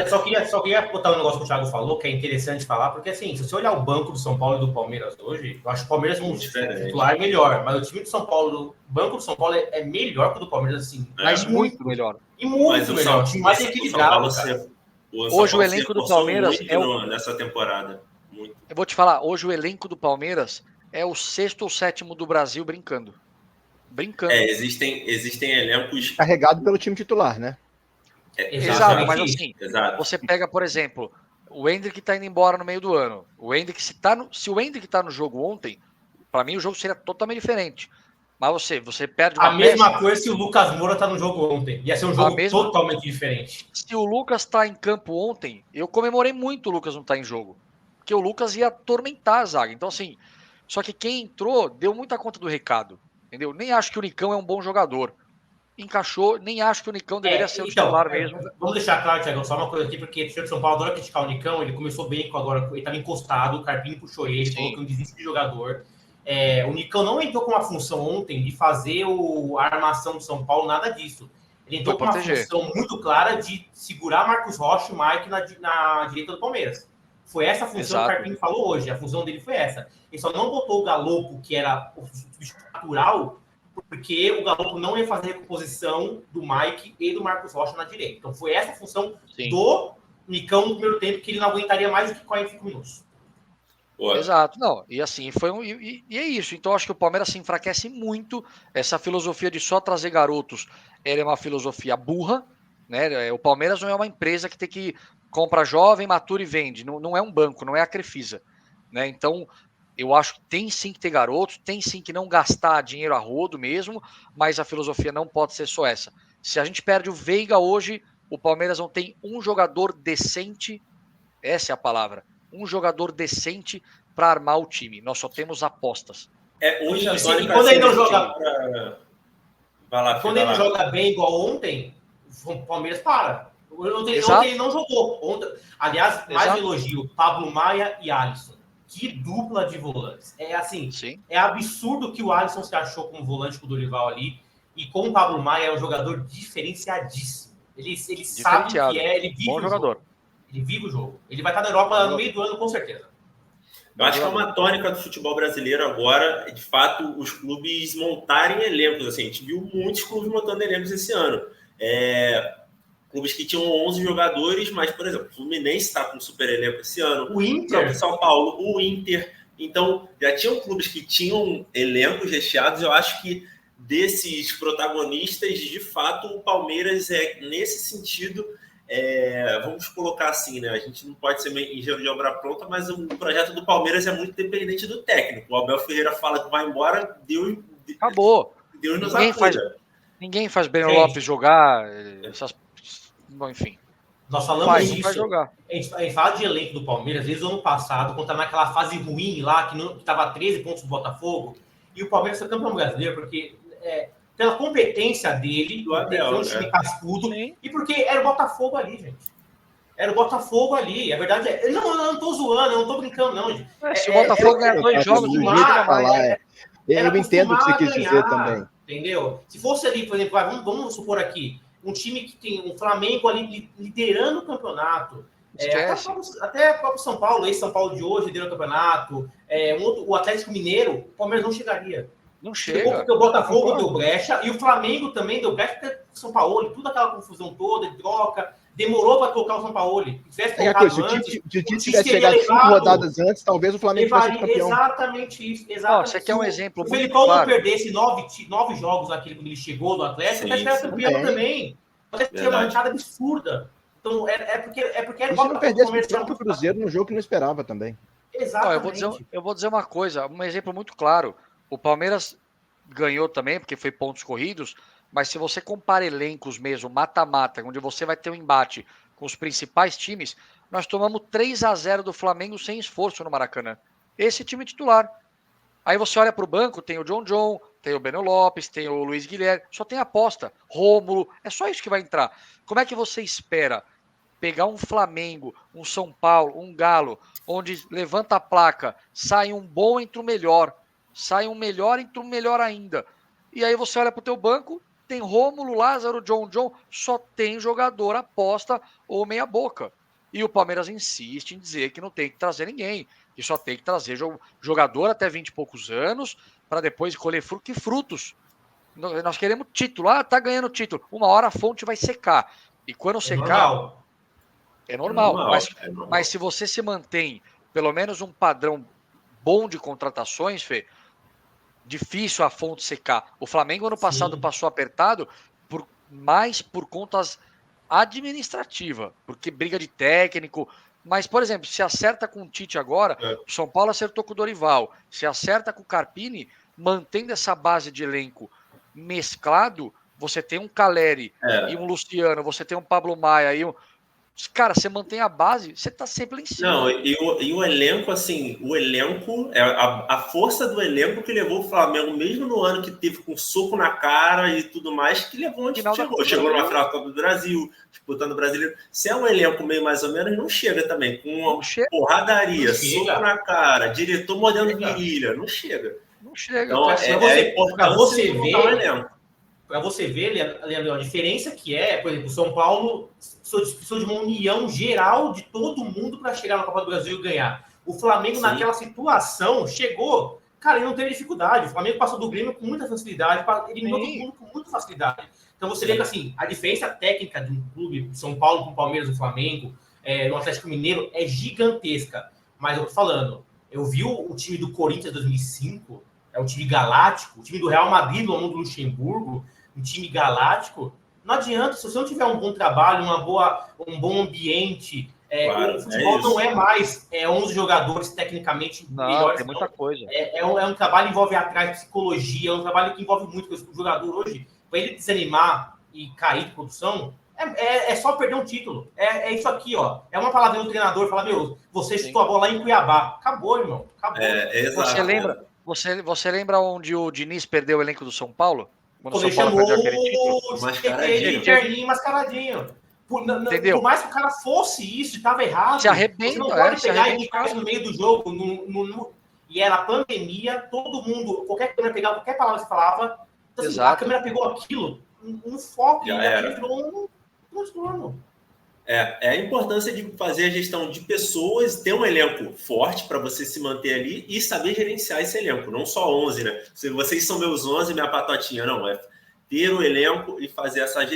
Só queria botar um negócio que o Thiago falou, que é interessante falar, porque assim, se você olhar o banco do São Paulo e do Palmeiras hoje, eu acho que o Palmeiras um titular melhor, mas o time do São Paulo, o banco do São Paulo é melhor que o do Palmeiras, assim. Mas muito melhor. E muito melhor. O time mais equilibrado, cara. Hoje o elenco do Palmeiras nessa temporada. Muito. Eu vou te falar, hoje o elenco do Palmeiras é o 6º ou 7º do Brasil brincando. Existem elencos... Carregado pelo time titular, né? Exato, mas assim, você pega, por exemplo, o Endrick tá indo embora no meio do ano. O Endrick, se o Endrick tá no jogo ontem, para mim o jogo seria totalmente diferente. Mas você perde uma A mesma coisa se o Lucas Moura tá no jogo ontem. Ia ser um jogo totalmente diferente. Se o Lucas tá em campo ontem, eu comemorei muito o Lucas não tá em jogo. Porque o Lucas ia atormentar a zaga. Então, assim, só que quem entrou deu muita conta do recado. Entendeu? Nem acho que o Nicão é um bom jogador. Encaixou, nem acho que o Nicão deveria ser o titular mesmo. Vamos deixar claro, Thiago, só uma coisa aqui, porque o São Paulo adora criticar o Nicão, ele começou bem agora, ele estava encostado, o Carpini puxou ele, falou que não desiste de jogador. O Nicão não entrou com uma função ontem de fazer a armação do São Paulo, nada disso. Ele entrou com uma função muito clara de segurar Marcos Rocha e o Mike na direita do Palmeiras. Foi essa a função que o Carpini falou hoje, a função dele foi essa. Ele só não botou o Galopo, que era o substituto natural, porque o Galopo não ia fazer a recomposição do Mike e do Marcos Rocha na direita. Então foi essa a função do Nicão no primeiro tempo, que ele não aguentaria mais do que 45 minutos. Exato, não, e assim, e é isso, então acho que o Palmeiras se enfraquece muito, essa filosofia de só trazer garotos, ela é uma filosofia burra, né, o Palmeiras não é uma empresa que tem que compra jovem, matura e vende, não é um banco, não é a Crefisa, né, então eu acho que tem sim que ter garotos, tem sim que não gastar dinheiro a rodo mesmo, mas a filosofia não pode ser só essa. Se a gente perde o Veiga hoje, o Palmeiras não tem um jogador decente, essa é a palavra, um jogador decente para armar o time. Nós só temos apostas. Hoje quando ele não joga quando ele não joga bem igual ontem, o Palmeiras para. Ontem ele não jogou. Aliás, mais um elogio, Pablo Maia e Alisson. Que dupla de volantes. É absurdo que o Alisson se achou como volante com o Dorival ali, e com o Pablo Maia é um jogador diferenciadíssimo. Ele sabe o que ele vive o jogo. Ele vive o jogo. Ele vai estar na Europa no meio do ano, com certeza. Eu acho que é uma tônica do futebol brasileiro agora, de fato, os clubes montarem elencos. Assim, a gente viu muitos clubes montando elencos esse ano. Clubes que tinham 11 jogadores, mas, por exemplo, o Fluminense está com um super elenco esse ano. O Inter. O São Paulo, o Inter. Então, já tinham clubes que tinham elencos recheados. Eu acho que desses protagonistas, de fato, o Palmeiras nesse sentido... vamos colocar assim, né? A gente não pode ser engenheiro de obra pronta, mas o projeto do Palmeiras é muito dependente do técnico. O Abel Ferreira fala que vai embora, acabou. Deus nos Ninguém faz Breno Lopes jogar, bom, enfim. Nós falamos disso. A gente fala de elenco do Palmeiras, desde o ano passado, quando estava naquela fase ruim lá, que estava 13 pontos do Botafogo, e o Palmeiras foi campeão brasileiro, porque... pela competência dele, do Abel, um time cascudo, e porque era o Botafogo ali, gente. Era o Botafogo ali. A verdade é... Eu não tô zoando, eu não tô brincando, não, gente. Se o Botafogo ganhar 2 jogos de eu entendo o que você quis dizer também. Entendeu? Se fosse ali, por exemplo, vamos supor aqui, um time que tem um Flamengo ali liderando o campeonato, até o próprio São Paulo, esse São Paulo de hoje liderando o campeonato, o Atlético Mineiro, o Palmeiras não chegaria. Não chega. Porque o Botafogo deu brecha e o Flamengo também deu brecha, porque o São Paulo, tudo aquela confusão toda, de troca, demorou para colocar o São Paulo. Se o Tite tivesse chegado 5 rodadas antes, talvez o Flamengo fosse campeão. Exatamente isso. Exatamente. Você quer um exemplo muito claro. Se o Felipão não perdesse 9 jogos naquele quando ele chegou do Atlético, ele era campeão também. Mas tinha uma ranchada absurda. Então, porque era o Botafogo. Se não perdesse o Cruzeiro no jogo que não esperava também. Exatamente. Eu vou dizer uma coisa, um exemplo muito claro. O Palmeiras ganhou também, porque foi pontos corridos, mas se você compara elencos mesmo, mata-mata, onde você vai ter um embate com os principais times, nós tomamos 3-0 do Flamengo sem esforço no Maracanã. Esse time titular. Aí você olha para o banco, tem o John, tem o Breno Lopes, tem o Luiz Guilherme, só tem aposta. Rômulo, é só isso que vai entrar. Como é que você espera pegar um Flamengo, um São Paulo, um Galo, onde levanta a placa, sai um bom entre o melhor, sai um melhor entre um melhor ainda. E aí você olha para o teu banco, tem Rômulo, Lázaro, John, só tem jogador aposta ou meia boca. E o Palmeiras insiste em dizer que não tem que trazer ninguém, que só tem que trazer jogador até 20 e poucos anos para depois colher frutos. Nós queremos título. Tá ganhando título. Uma hora a fonte vai secar. E quando secar... É normal. Mas se você se mantém pelo menos um padrão bom de contratações, Fê, difícil a fonte secar. O Flamengo ano passado passou apertado mais por contas administrativa, porque briga de técnico. Mas, por exemplo, se acerta com o Tite agora, o São Paulo acertou com o Dorival, se acerta com o Carpini, mantendo essa base de elenco mesclado, você tem um Caleri e um Luciano, você tem um Pablo Maia e um... Cara, você mantém a base, você tá sempre lá em cima. Não, e o elenco, assim, a força do elenco que levou o Flamengo, mesmo no ano que teve com soco na cara e tudo mais, que levou onde chegou. Chegou numa final do Brasil, disputando o Brasileiro. Se é um elenco meio mais ou menos, não chega também. Com uma porradaria, soco na cara, diretor mordendo virilha, não chega. Não chega. Então, pra você ver, para você ver, Leandro, a diferença que por exemplo, o São Paulo precisou de uma união geral de todo mundo para chegar na Copa do Brasil e ganhar. O Flamengo, naquela situação, chegou, cara, ele não teve dificuldade. O Flamengo passou do Grêmio com muita facilidade, eliminou todo mundo com muita facilidade. Então você vê que assim, a diferença técnica de um clube, São Paulo com o Palmeiras e o Flamengo, no Atlético Mineiro, é gigantesca. Mas eu tô falando, eu vi o time do Corinthians 2005, o time galáctico, o time do Real Madrid, do Mundo Luxemburgo, um time galáctico, não adianta, se você não tiver um bom trabalho, um bom ambiente, o futebol não é mais 11 jogadores tecnicamente melhores. Tem muita coisa. É um trabalho que envolve atrás psicologia, é um trabalho que envolve muito coisa. O jogador hoje, para ele desanimar e cair de produção, é só perder um título. É isso aqui, ó. É uma palavra do treinador, fala, você chutou a bola lá em Cuiabá. Acabou, irmão. Acabou. Exato. Você lembra onde o Diniz perdeu o elenco do São Paulo? Quando ele chamou o Terninho mascaradinho. Entendeu? Por mais que o cara fosse isso, estava errado. Se arrebenta, você não pode pegar e ficar no meio do jogo. E era pandemia, todo mundo, qualquer câmera pegava, qualquer palavra que você falava. Então, assim, a câmera pegou aquilo, um foco, e aquilo virou um transtorno. A importância de fazer a gestão de pessoas, ter um elenco forte para você se manter ali e saber gerenciar esse elenco, não só 11, né? Se vocês são meus 11, minha patotinha, não. É ter o elenco e fazer essa gestão.